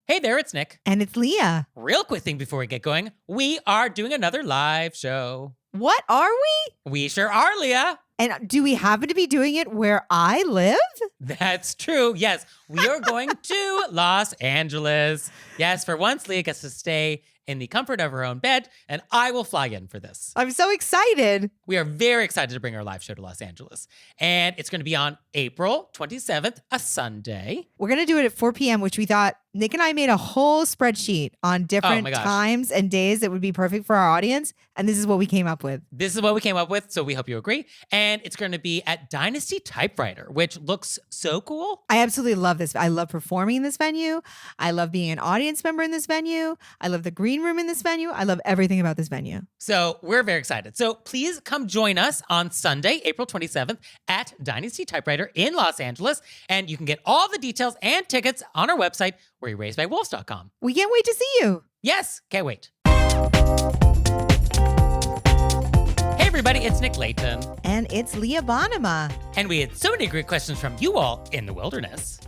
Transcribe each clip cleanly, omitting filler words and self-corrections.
Hey there, it's Nick. And it's Leah. Real quick thing before we get going, we are doing another live show. What are we? We sure are, Leah. And do we happen to be doing it where I live? That's true. Yes, we are going to Los Angeles. Yes, for once, Leah gets to stay in the comfort of her own bed, and I will fly in for this. I'm so excited. We are very excited to bring our live show to Los Angeles. And it's going to be on April 27th, a Sunday. We're going to do it at 4 p.m., which we thought Nick and I made a whole spreadsheet on different times and days that would be perfect for our audience. And this is what we came up with. This is what we came up with, so we hope you agree. And it's going to be at Dynasty Typewriter, which looks so cool. I absolutely love this. I love performing in this venue. I love being an audience member in this venue. I love the green room in this venue. I love everything about this venue. So we're very excited. So please come join us on Sunday, April 27th at Dynasty Typewriter in Los Angeles. And you can get all the details and tickets on our website, wereraisedbywolves.com. We can't wait to see you. Yes, can't wait. Hey everybody, it's Nick Layton. And it's Leah Bonema. And we had so many great questions from you all in the wilderness.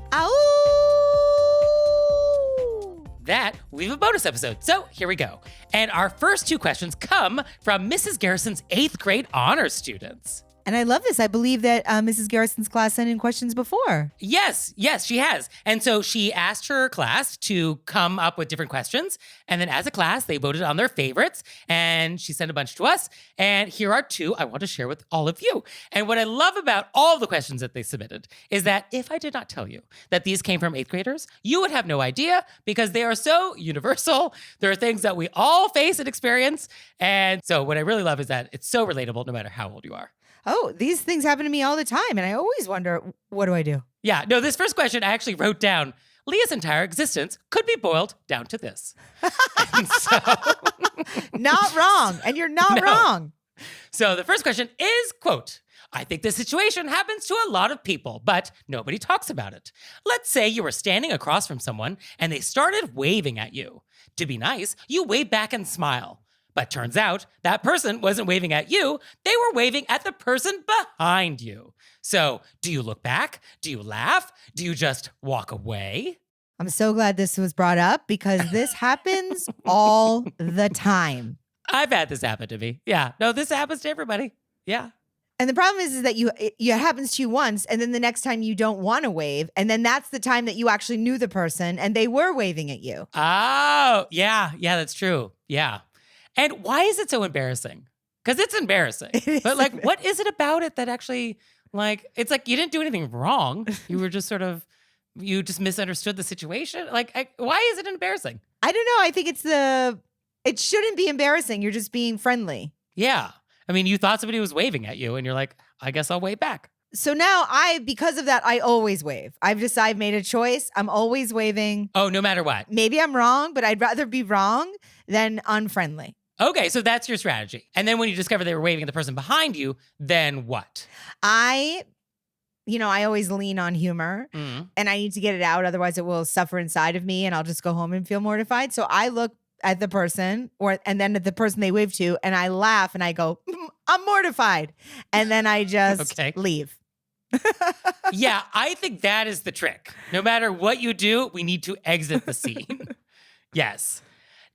That we have a bonus episode. So here we go. And our first two questions come from Mrs. Garrison's 8th grade honors students. And I love this. I believe that Mrs. Garrison's class sent in questions before. Yes, she has. And so she asked her class to come up with different questions. And then as a class, they voted on their favorites. And she sent a bunch to us. And here are two I want to share with all of you. And what I love about all the questions that they submitted is that if I did not tell you that these came from 8th graders, you would have no idea because they are so universal. There are things that we all face and experience. And so what I really love is that it's so relatable no matter how old you are. Oh, these things happen to me all the time. And I always wonder, what do I do? Yeah, no, this first question I actually wrote down. Leah's entire existence could be boiled down to this. And so, not wrong. And you're not wrong. So the first question is, quote, I think this situation happens to a lot of people, but nobody talks about it. Let's say you were standing across from someone and they started waving at you. To be nice, you wave back and smile. But turns out that person wasn't waving at you. They were waving at the person behind you. So do you look back? Do you laugh? Do you just walk away? I'm so glad this was brought up because this happens all the time. I've had this happen to me. Yeah. No, this happens to everybody. Yeah. And the problem is that it happens to you once, and then the next time you don't want to wave, and then that's the time that you actually knew the person and they were waving at you. Oh, yeah. Yeah, that's true. Yeah. And why is it so embarrassing? Because it's embarrassing. But like, what is it about it that actually, like, it's like you didn't do anything wrong. You were just you just misunderstood the situation. Like, why is it embarrassing? I don't know. I think it shouldn't be embarrassing. You're just being friendly. Yeah. I mean, you thought somebody was waving at you and you're like, I guess I'll wave back. So now because of that, I always wave. I've made a choice. I'm always waving. Oh, no matter what. Maybe I'm wrong, but I'd rather be wrong than unfriendly. Okay, so that's your strategy. And then when you discover they were waving at the person behind you, then what? I always lean on humor and I need to get it out. Otherwise it will suffer inside of me and I'll just go home and feel mortified. So I look at the person and then at the person they wave to and I laugh and I go, I'm mortified. And then I just leave. Yeah, I think that is the trick. No matter what you do, we need to exit the scene. Yes.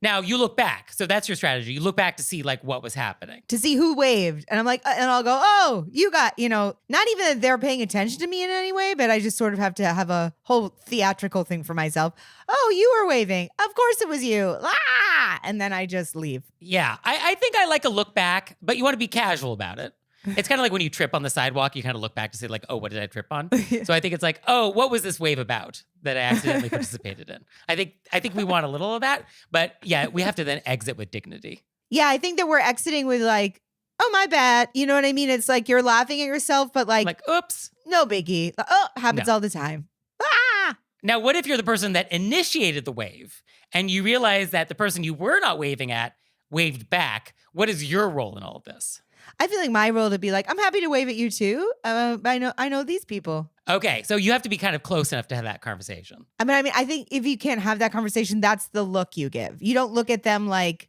Now you look back. So that's your strategy. You look back to see like what was happening. To see who waved. And I'm like, and I'll go, oh, you got, not even that they're paying attention to me in any way, but I just sort of have to have a whole theatrical thing for myself. Oh, you were waving. Of course it was you. Ah! And then I just leave. Yeah, I think I like a look back, but you want to be casual about it. It's kind of like when you trip on the sidewalk, you kind of look back to say like, oh, what did I trip on? So I think it's like, oh, what was this wave about that I accidentally participated in? I think we want a little of that, but yeah, we have to then exit with dignity. Yeah, I think that we're exiting with like, oh, my bad. You know what I mean? It's like you're laughing at yourself, but like oops. No biggie. Oh, happens all the time. Ah! Now, what if you're the person that initiated the wave and you realize that the person you were not waving at waved back? What is your role in all of this? I feel like my role to be like, I'm happy to wave at you too. I know these people. Okay, so you have to be kind of close enough to have that conversation. I mean, I think if you can't have that conversation, that's the look you give. You don't look at them like,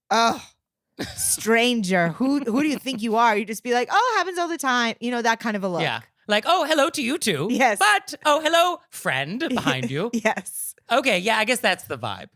oh, stranger, who do you think you are? You just be like, oh, happens all the time. That kind of a look. Yeah. Like, oh, hello to you too. Yes. But, oh, hello, friend behind you. Yes. Okay, yeah, I guess that's the vibe.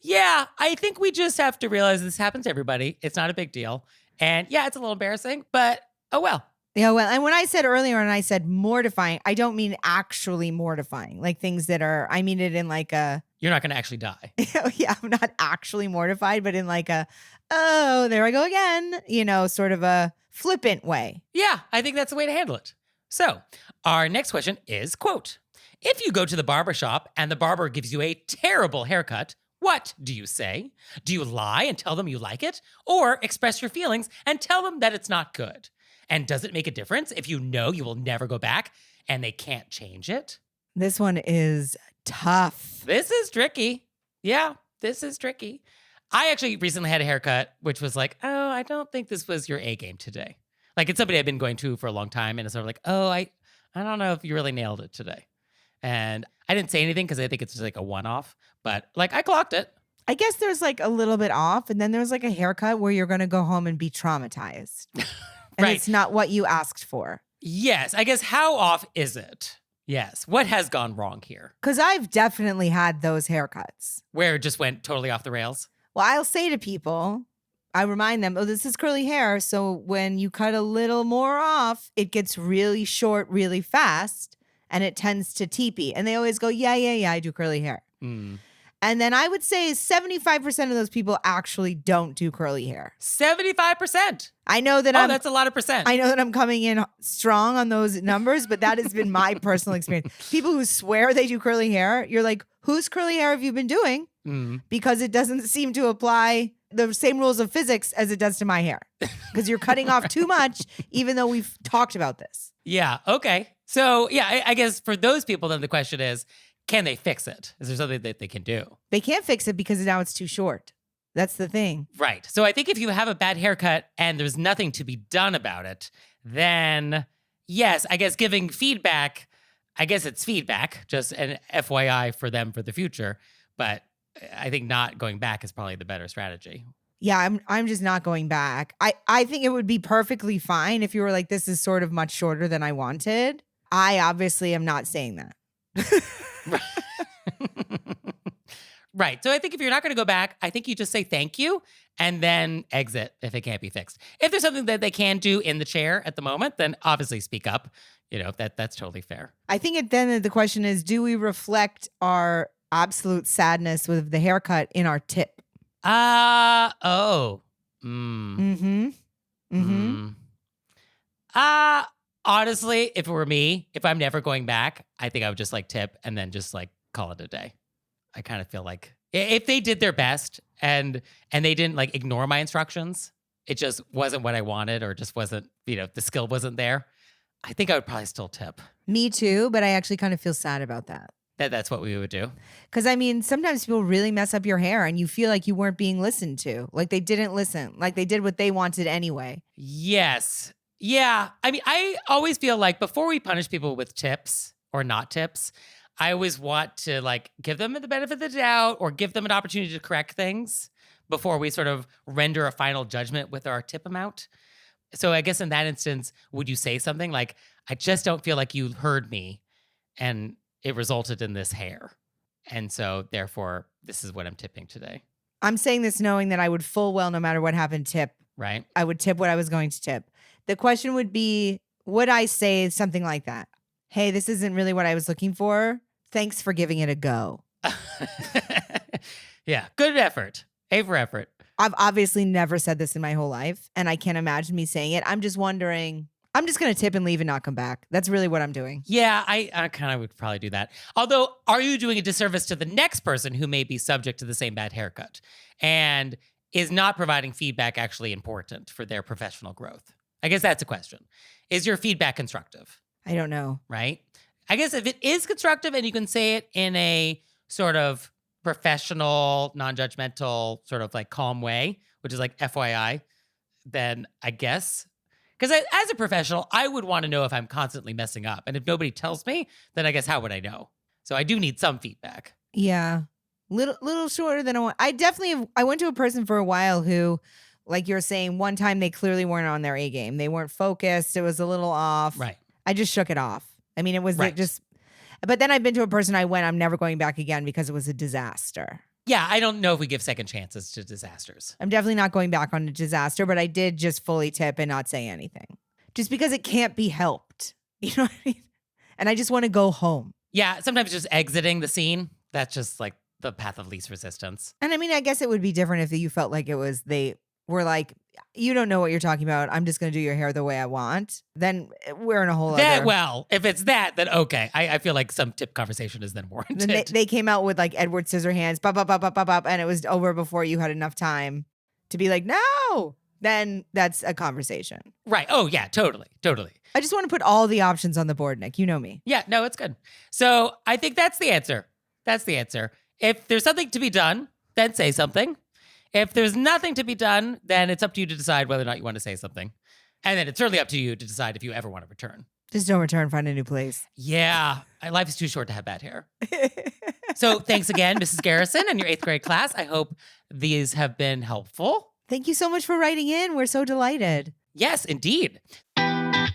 Yeah, I think we just have to realize this happens to everybody. It's not a big deal. And yeah, it's a little embarrassing, but oh well. Yeah, well, and when I said earlier and I said mortifying, I don't mean actually mortifying. Like things that are, I mean it in like a, You're not going to actually die. yeah, I'm not actually mortified, but in like a, oh, there I go again, sort of a flippant way. Yeah, I think that's the way to handle it. So, our next question is, quote, if you go to the barbershop and the barber gives you a terrible haircut, what do you say? Do you lie and tell them you like it? Or express your feelings and tell them that it's not good? And does it make a difference if you know you will never go back and they can't change it? This one is tough. This is tricky. Yeah, this is tricky. I actually recently had a haircut, which was like, oh, I don't think this was your A game today. Like it's somebody I've been going to for a long time. And it's sort of like, oh, I don't know if you really nailed it today. And I didn't say anything because I think it's just like a one-off, but like I clocked it. I guess there's like a little bit off, and then there's like a haircut where you're going to go home and be traumatized. And Right. it's not what you asked for. Yes, I guess how off is it? Yes, what has gone wrong here? Because I've definitely had those haircuts. Where it just went totally off the rails? Well, I'll say to people, I remind them, oh, this is curly hair. So when you cut a little more off, it gets really short really fast and it tends to teepee. And they always go, yeah, I do curly hair. Mm. And then I would say 75% of those people actually don't do curly hair. 75%. I know that that's a lot of percent. I know that I'm coming in strong on those numbers, but that has been my personal experience. People who swear they do curly hair, you're like, whose curly hair have you been doing? Because it doesn't seem to apply the same rules of physics as it does to my hair. Because you're cutting off too much, even though we've talked about this. Yeah, okay. So yeah, I guess for those people, then the question is, can they fix it? Is there something that they can do? They can't fix it because now it's too short. That's the thing. Right. So I think if you have a bad haircut and there's nothing to be done about it, then yes, I guess giving feedback, I guess it's feedback, just an FYI for them for the future. But I think not going back is probably the better strategy. Yeah, I'm just not going back. I think it would be perfectly fine if you were like, this is sort of much shorter than I wanted. I obviously am not saying that. Right. So I think if you're not going to go back, I think you just say thank you and then exit if it can't be fixed. If there's something that they can do in the chair at the moment, then obviously speak up. That's totally fair. I think then the question is, do we reflect our absolute sadness with the haircut in our tip? Honestly, if it were me, if I'm never going back, I think I would just like tip and then just like call it a day. I kind of feel like if they did their best and they didn't like ignore my instructions, it just wasn't what I wanted or just wasn't, the skill wasn't there, I think I would probably still tip. Me too, but I actually kind of feel sad about that. That's what we would do. Because I mean, sometimes people really mess up your hair and you feel like you weren't being listened to. Like they didn't listen, like they did what they wanted anyway. Yes. Yeah. I mean, I always feel like before we punish people with tips or not tips, I always want to like give them the benefit of the doubt or give them an opportunity to correct things before we sort of render a final judgment with our tip amount. So I guess in that instance, would you say something like, I just don't feel like you heard me and it resulted in this hair. And so therefore, this is what I'm tipping today. I'm saying this knowing that I would full well, no matter what happened, tip. Right. I would tip what I was going to tip. The question would be, would I say something like that? Hey, this isn't really what I was looking for. Thanks for giving it a go. Yeah, good effort. A for effort. I've obviously never said this in my whole life, and I can't imagine me saying it. I'm just wondering, I'm just going to tip and leave and not come back. That's really what I'm doing. Yeah, I kind of would probably do that. Although, are you doing a disservice to the next person who may be subject to the same bad haircut? And is not providing feedback actually important for their professional growth? I guess that's a question. Is your feedback constructive? I don't know. Right? I guess if it is constructive and you can say it in a sort of professional, non-judgmental, sort of like calm way, which is like FYI, then I guess, because as a professional, I would want to know if I'm constantly messing up. And if nobody tells me, then I guess how would I know? So I do need some feedback. Yeah. Little shorter than I went to a person for a while who, like you're saying, one time they clearly weren't on their A game. They weren't focused. It was a little off. Right. I just shook it off. I mean, it was right. just, But then I've been to a person I'm never going back again because it was a disaster. Yeah, I don't know if we give second chances to disasters. I'm definitely not going back on a disaster, but I did just fully tip and not say anything. Just because it can't be helped. You know what I mean? And I just want to go home. Yeah, sometimes just exiting the scene, that's just like the path of least resistance. And I mean, I guess it would be different if you felt like they were like, you don't know what you're talking about. I'm just going to do your hair the way I want. Then we're in a whole other. Well, if it's that, then okay. I feel like some tip conversation is then warranted. Then they came out with like Edward Scissorhands, bop, bop, bop, bop, bop, bop, and it was over before you had enough time to be like, no. Then that's a conversation. Right. Oh, yeah, totally. I just want to put all the options on the board, Nick. You know me. Yeah, no, it's good. So I think that's the answer. If there's something to be done, then say something. If there's nothing to be done, then it's up to you to decide whether or not you want to say something. And then it's certainly up to you to decide if you ever want to return. Just don't return, find a new place. Yeah, life is too short to have bad hair. So thanks again, Mrs. Garrison and your 8th grade class. I hope these have been helpful. Thank you so much for writing in. We're so delighted. Yes, indeed. And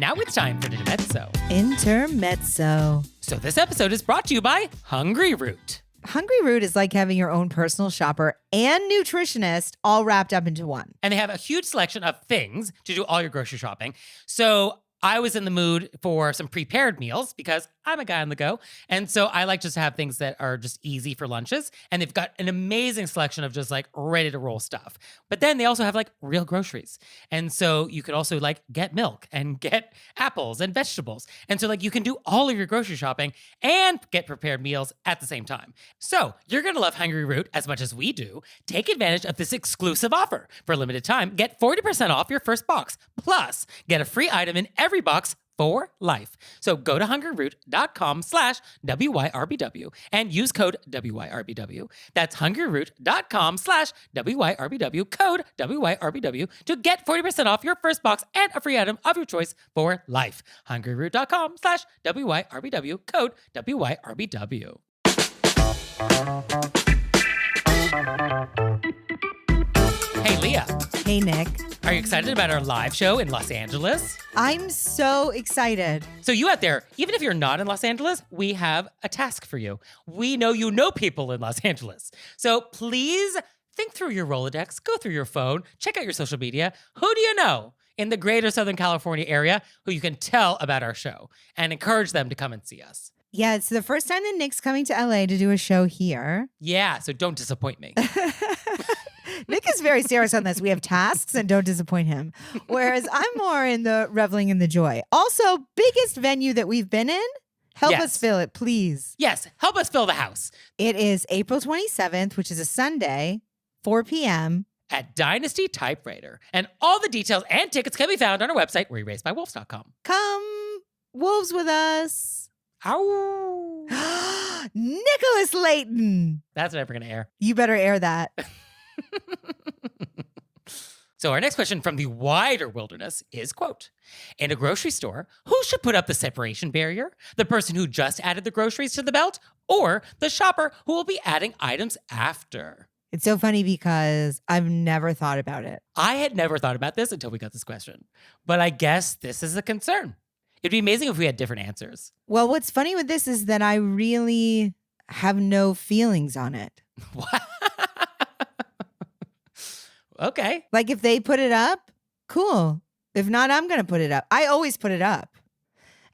now it's time for Intermezzo. Intermezzo. So this episode is brought to you by Hungry Root. Hungry Root is like having your own personal shopper and nutritionist all wrapped up into one. And they have a huge selection of things to do all your grocery shopping. So I was in the mood for some prepared meals because I'm a guy on the go. And so I like just to have things that are just easy for lunches. And they've got an amazing selection of just like ready to roll stuff. But then they also have like real groceries. And so you could also like get milk and get apples and vegetables. And so like you can do all of your grocery shopping and get prepared meals at the same time. So you're going to love Hungry Root as much as we do. Take advantage of this exclusive offer. For a limited time, get 40% off your first box. Plus, get a free item in every box for life. So go to hungryroot.com/WYRBW and use code WYRBW. That's hungryroot.com/WYRBW, code WYRBW to get 40% off your first box and a free item of your choice for life. hungryroot.com/WYRBW, code WYRBW. Hey, Leah. Hey, Nick. Are you excited about our live show in Los Angeles? I'm so excited. So you out there, even if you're not in Los Angeles, we have a task for you. We know you know people in Los Angeles. So please think through your Rolodex, go through your phone, check out your social media. Who do you know in the greater Southern California area who you can tell about our show and encourage them to come and see us? Yeah, it's the first time that Nick's coming to LA to do a show here. Yeah, so don't disappoint me. Nick is very serious on this. We have tasks and don't disappoint him. Whereas I'm more in the reveling in the joy. Also, biggest venue that we've been in. Help us fill it, please. Yes, help us fill the house. It is April 27th, which is a Sunday, 4 p.m. at Dynasty Typewriter. And all the details and tickets can be found on our website, wereraisedbywolves.com. Come wolves with us. Ow. Nicholas Layton. That's never going to air. You better air that. So our next question from the wider wilderness is, quote, in a grocery store, who should put up the separation barrier? The person who just added the groceries to the belt or the shopper who will be adding items after? It's so funny because I've never thought about it. I had never thought about this until we got this question, but I guess this is a concern. It'd be amazing if we had different answers. Well, what's funny with this is that I really have no feelings on it. What? Okay. Like if they put it up, cool. If not, I'm going to put it up. I always put it up.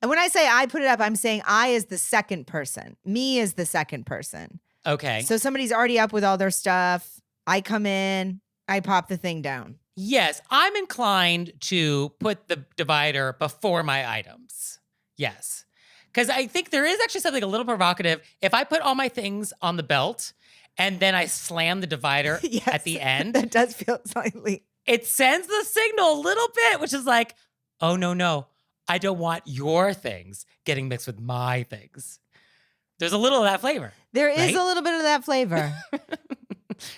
And when I say I put it up, I'm saying I as the second person. Me as the second person. Okay. So somebody's already up with all their stuff. I come in, I pop the thing down. Yes, I'm inclined to put the divider before my items. Yes. Because I think there is actually something a little provocative. If I put all my things on the belt and then I slam the divider Yes, at the end, that does feel slightly. it sends the signal a little bit, which is like, oh, no. I don't want your things getting mixed with my things. There's a little of that flavor. There is right? a little bit of that flavor.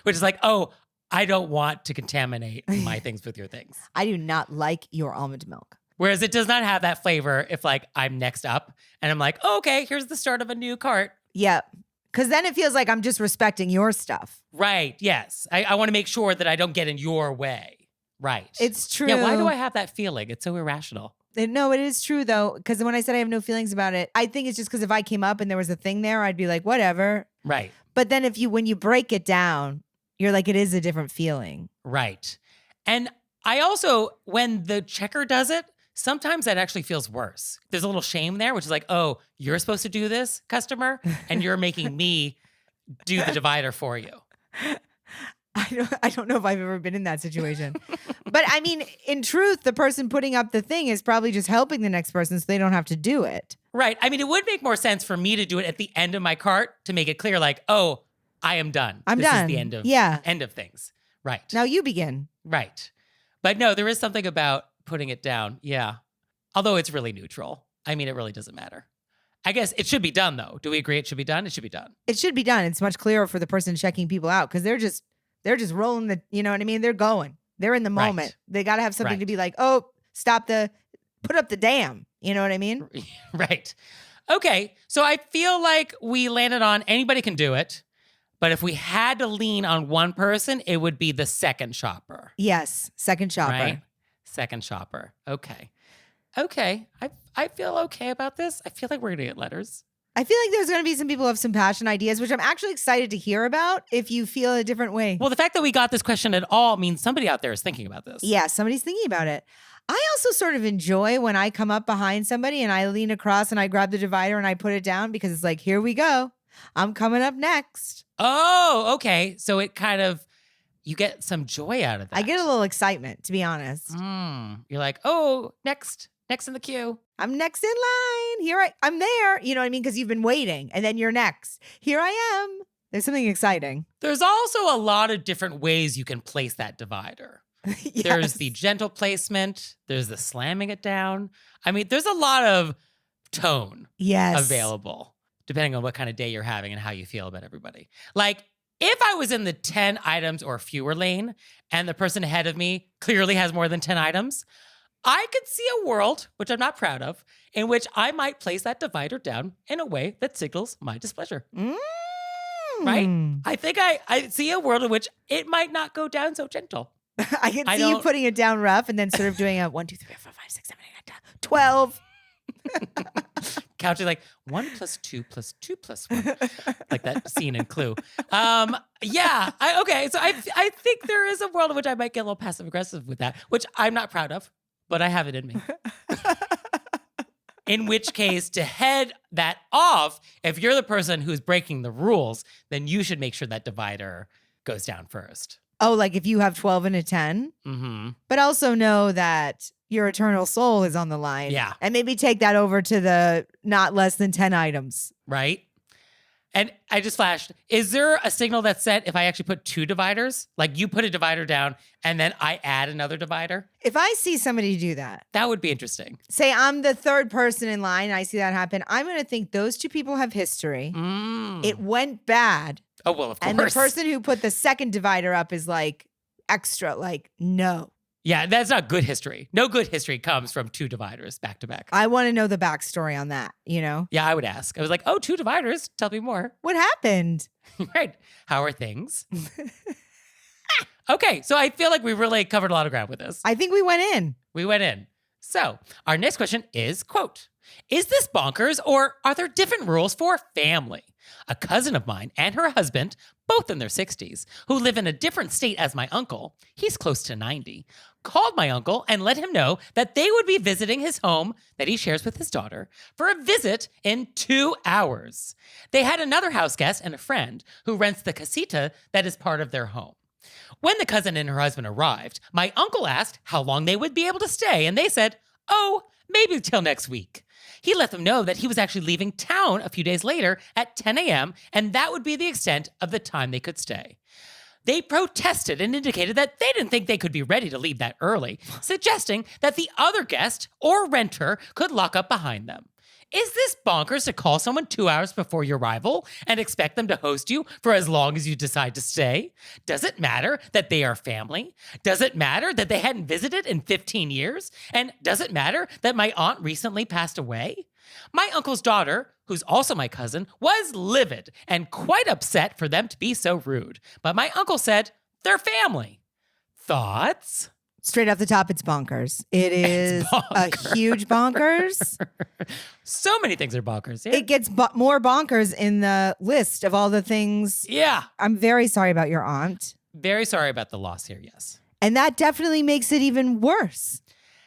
Which is like, oh, I don't want to contaminate my things with your things. I do not like your almond milk. Whereas it does not have that flavor if like I'm next up and I'm like, oh, okay, here's the start of a new cart. Yep. Because then it feels like I'm just respecting your stuff. Right. Yes. I want to make sure that I don't get in your way. Right. It's true. Yeah. Why do I have that feeling? It's so irrational. No, it is true though, because when I said I have no feelings about it, I think it's just because if I came up and there was a thing there, I'd be like, whatever. Right. But then when you break it down, you're like, it is a different feeling. Right. And I also, when the checker does it, sometimes that actually feels worse. There's a little shame there, which is like, oh, you're supposed to do this, customer, and you're making me do the divider for you. I don't know if I've ever been in that situation. But I mean, in truth, the person putting up the thing is probably just helping the next person so they don't have to do it. Right. I mean, it would make more sense for me to do it at the end of my cart to make it clear, like, oh, I am done. I'm this done. Is the end of things. Right. Now you begin. Right. But no, there is something about putting it down. Yeah. Although it's really neutral. I mean, it really doesn't matter. I guess it should be done, though. Do we agree it should be done? It should be done. It should be done. It's much clearer for the person checking people out because they're just rolling the, you know what I mean? They're going. They're in the moment. Right. They got to have something to be like, oh, put up the dam. You know what I mean? Right. Okay. So I feel like we landed on anybody can do it. But if we had to lean on one person, it would be the second shopper. Yes. Second shopper. Right? Second shopper. Okay. I feel okay about this. I feel like we're going to get letters. I feel like there's going to be some people who have some passion ideas, which I'm actually excited to hear about if you feel a different way. Well, the fact that we got this question at all means somebody out there is thinking about this. Yeah, somebody's thinking about it. I also sort of enjoy when I come up behind somebody and I lean across and I grab the divider and I put it down because it's like, here we go. I'm coming up next. Oh, okay. So it kind of, you get some joy out of that. I get a little excitement, to be honest. You're like, oh, next in the queue. I'm next in line. I'm there. You know what I mean? Because you've been waiting and then you're next. Here I am. There's something exciting. There's also a lot of different ways you can place that divider. Yes. There's the gentle placement. There's the slamming it down. I mean, there's a lot of tone available depending on what kind of day you're having and how you feel about everybody. Like, if I was in the 10 items or fewer lane and the person ahead of me clearly has more than 10 items, I could see a world, which I'm not proud of, in which I might place that divider down in a way that signals my displeasure. Right? I think I see a world in which it might not go down so gentle. I can see you putting it down rough and then sort of doing a 1, 2, 3, 4, 5, 6, 7, 8, 9, 10, 12. Counting like 1 + 2 + 2 + 1, like that scene in Clue. Yeah. Okay. So I think there is a world in which I might get a little passive aggressive with that, which I'm not proud of, but I have it in me. In which case, to head that off, if you're the person who's breaking the rules, then you should make sure that divider goes down first. Oh, like if you have 12 and a 10? Mm-hmm. But also know that your eternal soul is on the line. Yeah. And maybe take that over to the not less than 10 items. Right? And I just flashed, is there a signal that's set if I actually put 2 dividers? Like you put a divider down and then I add another divider? If I see somebody do that. That would be interesting. Say I'm the third person in line and I see that happen. I'm going to think those 2 people have history. It went bad. Oh, well, of course. And the person who put the second divider up is like extra, like, no. Yeah, that's not good history. No good history comes from 2 dividers back to back. I want to know the backstory on that, you know? Yeah, I would ask. I was like, oh, 2 dividers. Tell me more. What happened? Right. How are things? Okay, so I feel like we really covered a lot of ground with this. I think we went in. So our next question is, quote, is this bonkers or are there different rules for family? A cousin of mine and her husband, both in their 60s, who live in a different state as my uncle, he's close to 90, called my uncle and let him know that they would be visiting his home that he shares with his daughter for a visit in 2 hours. They had another house guest and a friend who rents the casita that is part of their home. When the cousin and her husband arrived, my uncle asked how long they would be able to stay, and they said, oh, maybe till next week. He let them know that he was actually leaving town a few days later at 10 a.m., and that would be the extent of the time they could stay. They protested and indicated that they didn't think they could be ready to leave that early, suggesting that the other guest or renter could lock up behind them. Is this bonkers to call someone 2 hours before your arrival and expect them to host you for as long as you decide to stay? Does it matter that they are family? Does it matter that they hadn't visited in 15 years? And does it matter that my aunt recently passed away? My uncle's daughter, who's also my cousin, was livid and quite upset for them to be so rude. But my uncle said, they're family. Thoughts? Straight off the top, it's bonkers. It is a huge bonkers. So many things are bonkers. Yeah. It gets more bonkers in the list of all the things. Yeah. I'm very sorry about your aunt. Very sorry about the loss here, yes. And that definitely makes it even worse.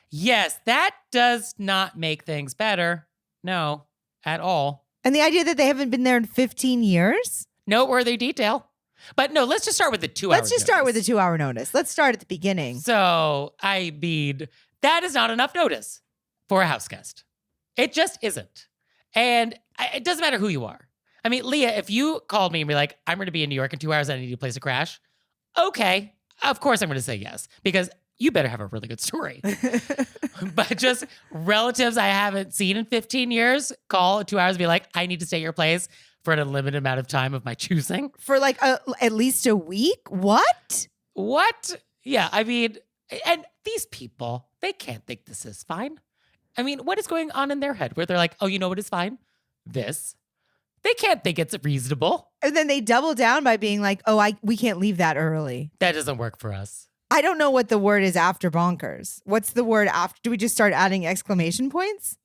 Yes, that does not make things better. No, at all. And the idea that they haven't been there in 15 years? Noteworthy detail. But no, let's just start with the 2 hours. Let's just start with the 2 hour notice. Let's start at the beginning. So, I mean, that is not enough notice for a house guest. It just isn't. And it doesn't matter who you are. I mean, Leah, if you called me and be like, I'm going to be in New York in 2 hours and I need a place to crash. Okay, of course I'm going to say yes, because you better have a really good story. But just relatives I haven't seen in 15 years, call 2 hours and be like, I need to stay at your place for an unlimited amount of time of my choosing. For like at least a week? What? What? Yeah, I mean, and these people, they can't think this is fine. I mean, what is going on in their head where they're like, oh, you know what is fine? This. They can't think it's reasonable. And then they double down by being like, oh, we can't leave that early. That doesn't work for us. I don't know what the word is after bonkers. What's the word after? Do we just start adding exclamation points?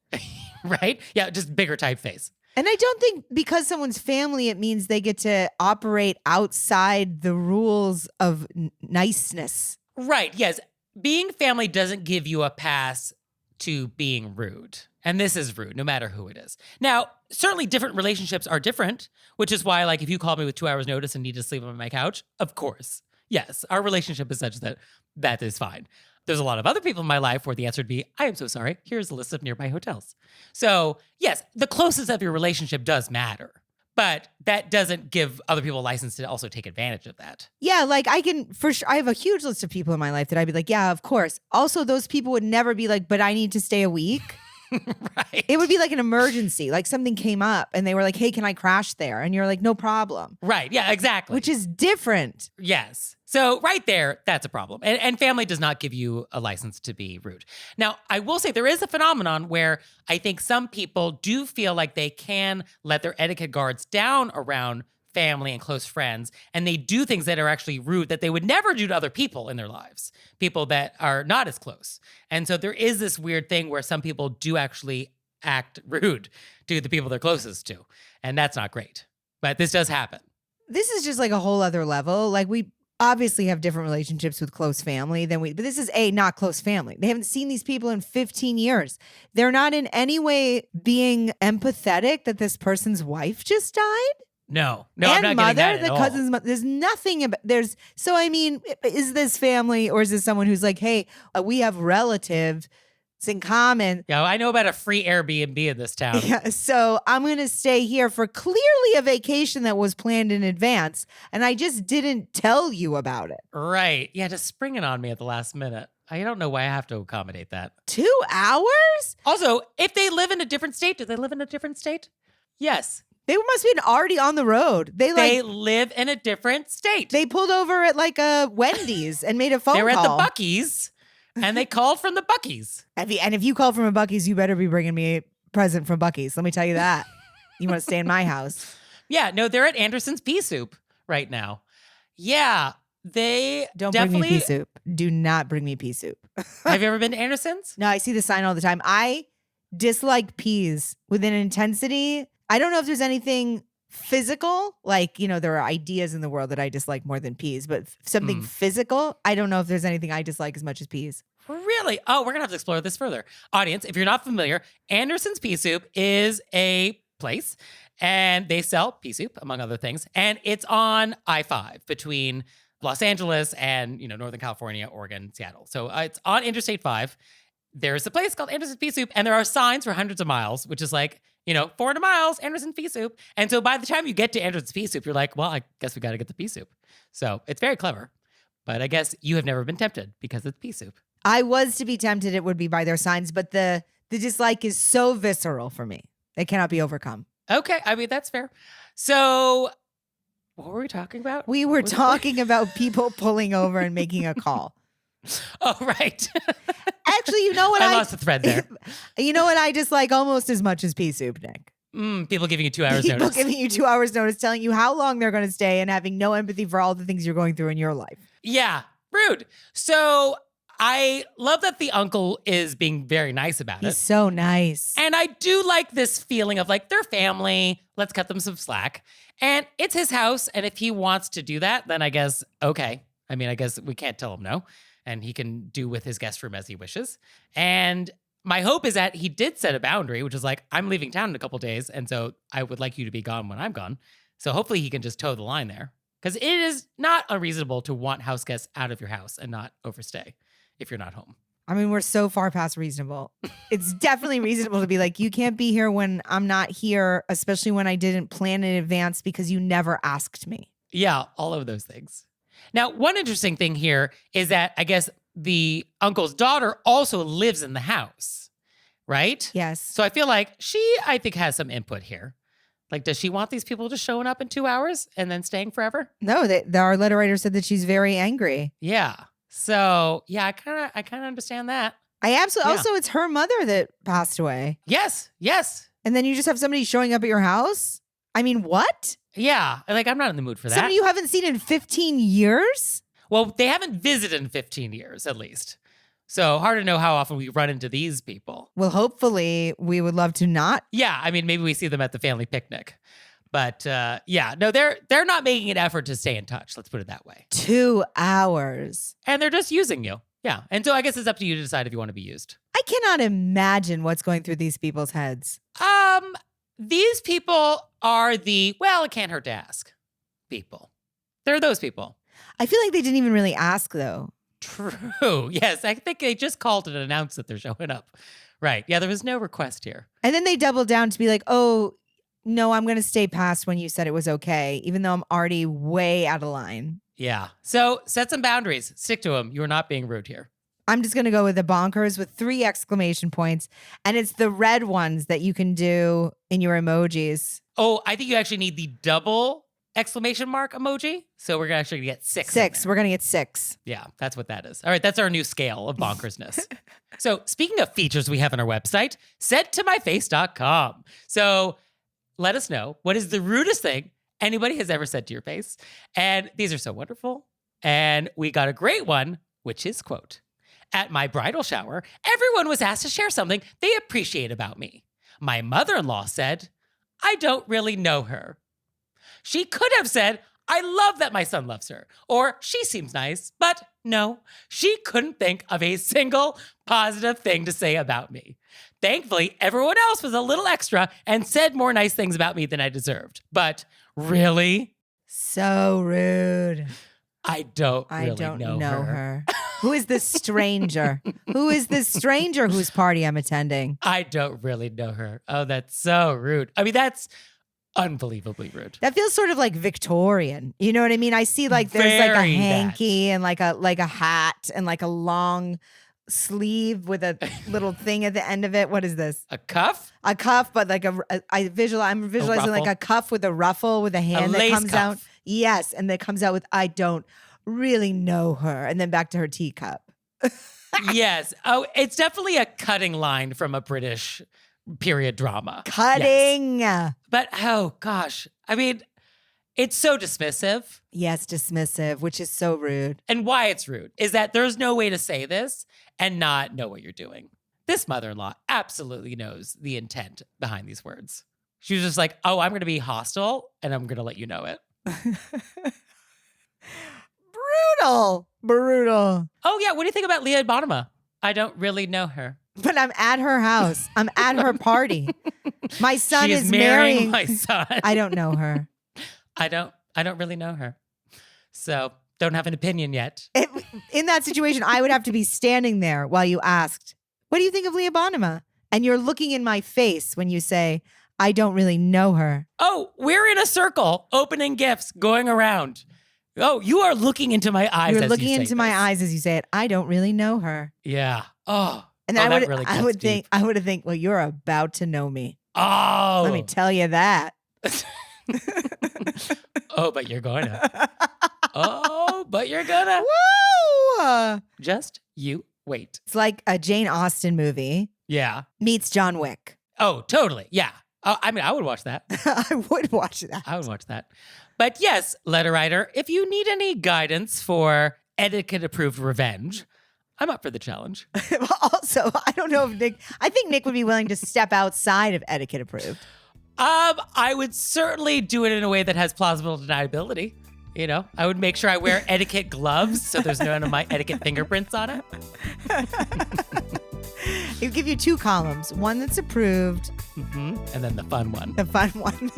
Right? Yeah, just bigger typeface. And I don't think because someone's family, it means they get to operate outside the rules of niceness. Right. Yes. Being family doesn't give you a pass to being rude. And this is rude, no matter who it is. Now, certainly different relationships are different, which is why, like, if you call me with 2 hours notice and need to sleep on my couch, of course. Yes, our relationship is such that that is fine. There's a lot of other people in my life where the answer would be, I am so sorry. Here's a list of nearby hotels. So yes, the closeness of your relationship does matter, but that doesn't give other people a license to also take advantage of that. Yeah, like I can, for sure, I have a huge list of people in my life that I'd be like, yeah, of course. Also, those people would never be like, but I need to stay a week. Right. It would be like an emergency, like something came up and they were like, hey, can I crash there? And you're like, no problem. Right. Yeah, exactly. Which is different. Yes. So right there, that's a problem. And family does not give you a license to be rude. Now, I will say there is a phenomenon where I think some people do feel like they can let their etiquette guards down around family and close friends, and they do things that are actually rude that they would never do to other people in their lives, people that are not as close. And so there is this weird thing where some people do actually act rude to the people they're closest to, and that's not great. But this does happen. This is just like a whole other level. Like we obviously have different relationships with close family than but this is not close family. They haven't seen these people in 15 years. They're not in any way being empathetic that this person's wife just died. No, and I'm not mother, getting that the at cousin's mother. There's nothing about so I mean, is this family or is this someone who's like, hey, we have relatives in common? Yeah, I know about a free Airbnb in this town. Yeah, so I'm going to stay here for clearly a vacation that was planned in advance, and I just didn't tell you about it. Right. Yeah, just spring it on me at the last minute. I don't know why I have to accommodate that. 2 hours? Also, if they live in a different state, do they live in a different state? Yes. They must have been already on the road. They live in a different state. They pulled over at like a Wendy's and made a phone call. They were at the Buc-ee's and they called from the Buc-ee's. And if you call from a Buc-ee's, you better be bringing me a present from Buc-ee's. Let me tell you that. You want to stay in my house. Yeah, no, they're at Anderson's Pea Soup right now. Yeah, they Don't definitely... bring me pea soup. Do not bring me pea soup. Have you ever been to Anderson's? No, I see the sign all the time. I dislike peas with an intensity. I don't know if there's anything physical, like, there are ideas in the world that I dislike more than peas, but something physical, I don't know if there's anything I dislike as much as peas. Really? Oh, we're going to have to explore this further. Audience, if you're not familiar, Anderson's Pea Soup is a place and they sell pea soup, among other things. And it's on I-5 between Los Angeles and, Northern California, Oregon, Seattle. So it's on Interstate 5. There's a place called Anderson's Pea Soup, and there are signs for hundreds of miles, which is like, 400 miles, Anderson's Pea Soup. And so by the time you get to Anderson's Pea Soup, you're like, well, I guess we got to get the pea soup. So it's very clever. But I guess you have never been tempted because it's pea soup. I was to be tempted, it would be by their signs, but the dislike is so visceral for me. It cannot be overcome. Okay. I mean, that's fair. So what were we talking about? We were talking about people pulling over and making a call. Oh, right. Actually, you know what? I lost the thread there. You know what I dislike almost as much as pea soup, Nick? People giving you 2 hours notice. People giving you 2 hours notice, telling you how long they're going to stay and having no empathy for all the things you're going through in your life. Yeah, rude. So I love that the uncle is being very nice about He's it. so nice. And I do like this feeling of like, they're family. Let's cut them some slack. And it's his house. And if he wants to do that, then I guess, okay. I mean, I guess we can't tell him no. And he can do with his guest room as he wishes. And my hope is that he did set a boundary, which is like, I'm leaving town in a couple days. And so I would like you to be gone when I'm gone. So hopefully he can just toe the line there. Because it is not unreasonable to want house guests out of your house and not overstay if you're not home. I mean, we're so far past reasonable. It's definitely reasonable to be like, you can't be here when I'm not here, especially when I didn't plan in advance because you never asked me. Yeah, all of those things. Now, one interesting thing here is that I guess the uncle's daughter also lives in the house, right? Yes. So I feel like I think, has some input here. Like, does she want these people just showing up in 2 hours and then staying forever? No, our letter writer said that she's very angry. Yeah. So yeah, I kind of understand that. I absolutely. Yeah. Also, it's her mother that passed away. Yes. And then you just have somebody showing up at your house? I mean, what? Yeah. Like, I'm not in the mood for that. Somebody you haven't seen in 15 years? Well, they haven't visited in 15 years, at least. So hard to know how often we run into these people. Well, hopefully we would love to not. Yeah. I mean, maybe we see them at the family picnic. But yeah, no, they're not making an effort to stay in touch. Let's put it that way. 2 hours. And they're just using you. Yeah. And so I guess it's up to you to decide if you want to be used. I cannot imagine what's going through these people's heads. These people are well, it can't hurt to ask people. They're those people. I feel like they didn't even really ask, though. True. Yes. I think they just called and announced that they're showing up. Right. Yeah. There was no request here. And then they doubled down to be like, oh, no, I'm going to stay past when you said it was okay, even though I'm already way out of line. Yeah. So set some boundaries. Stick to them. You're not being rude here. I'm just going to go with the bonkers with 3 exclamation points. And it's the red ones that you can do in your emojis. Oh, I think you actually need the double exclamation mark emoji. So we're actually going to get 6. 6. We're going to get 6. Yeah, that's what that is. All right, that's our new scale of bonkersness. So speaking of features we have on our website, saidtoMyFace.com. So let us know, what is the rudest thing anybody has ever said to your face? And these are so wonderful. And we got a great one, which is, quote, "At my bridal shower, everyone was asked to share something they appreciate about me. My mother-in-law said, I don't really know her. She could have said, I love that my son loves her, or she seems nice, but no, she couldn't think of a single positive thing to say about me. Thankfully, everyone else was a little extra and said more nice things about me than I deserved. But really? So rude. I don't know her. Who is this stranger? Who is this stranger whose party I'm attending? I don't really know her. Oh, that's so rude. I mean, that's unbelievably rude. That feels sort of like Victorian. You know what I mean? I see like there's like a Very hanky and like a hat and like a long sleeve with a little thing at the end of it. What is this? A cuff? A cuff, but like I'm visualizing like a cuff with a ruffle with a hand that comes out. Yes, and that comes out with I don't really know her, and then back to her teacup. Yes. Oh, it's definitely a cutting line from a British period drama. Cutting. Yes. But oh gosh, I mean, it's so dismissive. Yes, dismissive, which is so rude. And why it's rude is that there's no way to say this and not know what you're doing. This mother-in-law absolutely knows the intent behind these words. She was just like, oh, I'm going to be hostile and I'm going to let you know it. Brutal. Oh yeah, what do you think about Leah Bonema? I don't really know her. But I'm at her house. I'm at her party. My son She is marrying my son. I don't know her. I don't really know her. So don't have an opinion yet. In that situation, I would have to be standing there while you asked, what do you think of Leah Bonema? And you're looking in my face when you say, I don't really know her. Oh, we're in a circle, opening gifts, going around. Oh, you are looking into my eyes. You're looking into my eyes as you say it. I don't really know her. Yeah. Oh. And I would think, well, you're about to know me. Oh. Let me tell you that. Oh, but you're gonna. Oh, but you're gonna. Woo! Just you wait. It's like a Jane Austen movie. Yeah. Meets John Wick. Oh, totally. Yeah. Oh, I mean, I would watch that. I would watch that. I would watch that. But yes, letter writer, if you need any guidance for etiquette-approved revenge, I'm up for the challenge. Also, I don't know if I think Nick would be willing to step outside of etiquette approved. I would certainly do it in a way that has plausible deniability. You know, I would make sure I wear etiquette gloves so there's none of my etiquette fingerprints on it. He'll give you 2 columns, one that's approved. And then the fun one. The fun one.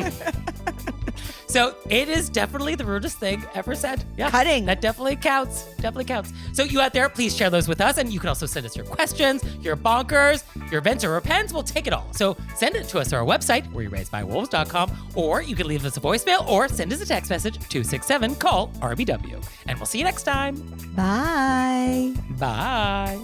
So it is definitely the rudest thing ever said. Yeah, Cutting. That definitely counts. Definitely counts. So you out there, please share those with us. And you can also send us your questions, your bonkers, your events or repents. We'll take it all. So send it to us on our website, wereraisedbywolves.com, or you can leave us a voicemail or send us a text message, 267-CALL-RBW. And we'll see you next time. Bye. Bye.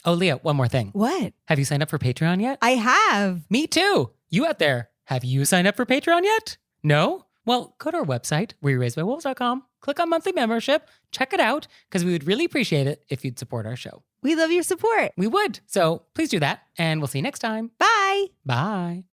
Oh, Leah, one more thing. What? Have you signed up for Patreon yet? I have. Me too. You out there, have you signed up for Patreon yet? No? Well, go to our website, wereraisedbywolves.com, click on monthly membership, check it out, because we would really appreciate it if you'd support our show. We love your support. We would. So please do that, and we'll see you next time. Bye. Bye.